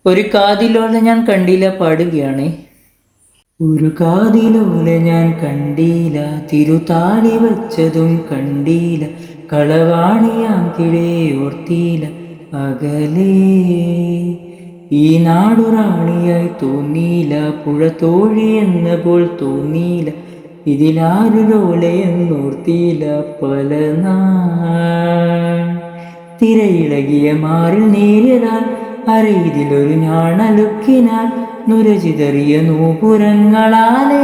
ഒരു കാതിലോല ഞാൻ കണ്ടില്ല പാടുകയാണ്. ഒരു കാതിലോല ഞാൻ കണ്ടീല, തിരുതാളി വച്ചതും കണ്ടീല, കളവാണിയാം കിഴേ ഓർത്തീല അകലേ. ഈ നാടുറാണിയായി തോന്നീല, പുഴ തോഴി എന്ന പോൽ തോന്നീല, ഇതിലാരുലോലയെന്നോർത്തീല പല നാൾ. തിരയിളകിയ മാറിൽ നേരിയതാൽ അരയിതിലൊരു ഞാണലുക്കിനാൽ നുരചിതറിയ നൂപുരങ്ങളാലേ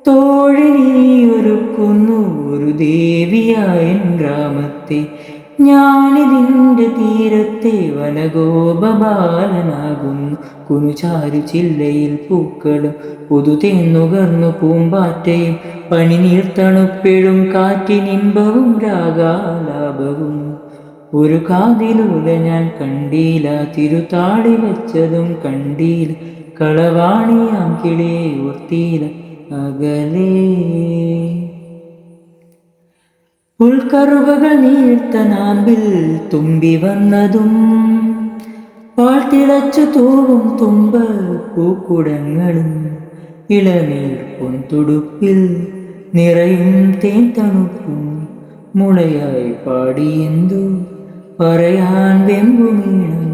തോഴിനിയൊരുക്കുന്നു ഒരു ദേവിയായ ഗ്രാമത്തെ. ഞാനിതിൻ്റെ തീരത്തെ വനഗോപബാലനാകുന്നു. കുനുചാരു ചില്ലയിൽ പൂക്കളും പുതുതേന്നുകർന്നു പൂമ്പാറ്റയും പനിനീർത്തണുപ്പിടും കാറ്റിനിമ്പവും രാഗാലാപവും. ഒരു കാതിലൂല ഞാൻ കണ്ടീല, തിരുതാളി വച്ചതും കണ്ടീല, കളവാണിയാം കിളിയെ ഓർത്തീല അകലേ. ഉൾക്കറുകകൾ നീർത്ത നാമ്പിൽ തുമ്പി വന്നതും പാഴ്ത്തിളച്ചു തൂവും തുമ്പ പൂക്കുടങ്ങളും ഇളനീർ പൊൻതുടുപ്പിൽ നിറയും തേൻ തണുപ്പും മുളയായി പാടിയെന്തോ പറയാൻ വെമ്പുമീണം.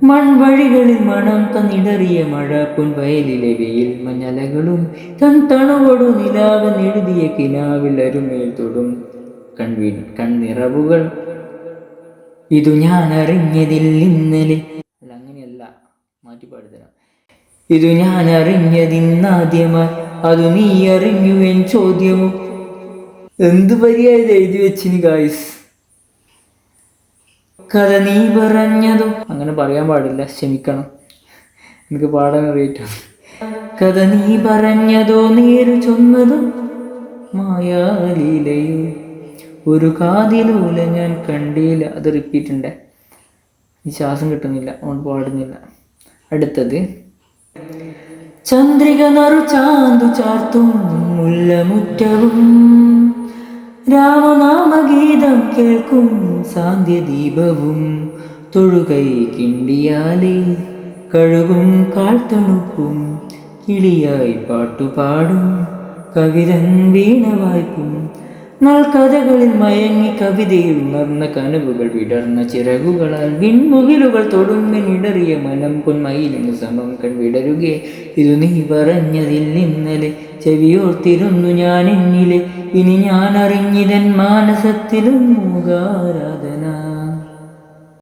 മൺവഴികളിൽ മണം തന്നിടറിയ മഴ, പൊൻവയലിലെ വെയിൽ മഞ്ഞലകളും തൻ തണുവോടു നിലാവൻ എഴുതിയ കിനാവിൽ അരുമേൽ തൊടും കൺനിറവുകൾ. ഇതു ഞാൻ അറിഞ്ഞതിൽ ഇന്നലെ. അല്ല, അങ്ങനെയല്ല, മാറ്റി പാടിത്തരാം. ഇതു ഞാൻ അറിഞ്ഞതിന്നാദ്യമായി, അതു നീ അറിഞ്ഞുവെൻ ചോദ്യമോ. എന്ത് പരിയായത് എഴുതി വെച്ചിന് ഗായ്സ്. കഥ നീ പറഞ്ഞതോ, അങ്ങനെ പറയാൻ പാടില്ല, ക്ഷമിക്കണം, എനിക്ക് പാടാൻ അറിയിട്ടോ. കഥ നീ പറഞ്ഞതോ നേരു ചൊന്നതോ മായാലീലയോ. ഒരു കാതിലൂല ഞാൻ കണ്ടീല. അത് റിപ്പീറ്റ് ഉണ്ടേ, ഈ ശ്വാസം കിട്ടുന്നില്ല, അതുകൊണ്ട് പാടുന്നില്ല. അടുത്തത് ചന്ദ്രിക നറു ചാന്തു ചാർത്തും മുല്ലമുറ്റവും രാമനാമഗീതം കേൾക്കും സാന്ധ്യദീപവും തൊഴുകൈ കിണ്ടിയാലേ കഴുകും കാൽത്തണുപ്പും കിളിയായി പാട്ടുപാടും കവിതൻ വീണ വായ്പും നൽകഥകളിൽ മയങ്ങി കവിതയിൽ ഉണർന്ന കനവുകൾ വിടർന്ന ചിറകുകളാൽ വിൺമുകിലുകൾ തൊടുമ്പിനിടറിയ മനം പൊന്മയിലിന് സമം കൺവിടരുകെ. ഇതു നീ പറഞ്ഞതിൽ ഇന്നലെ ചെവിയോർത്തിരുന്നു ഞാൻ എന്നിലെ. ഇനി ഞാൻ അറിഞ്ഞിതൻ മാനസത്തിലും മൂകാരാധന.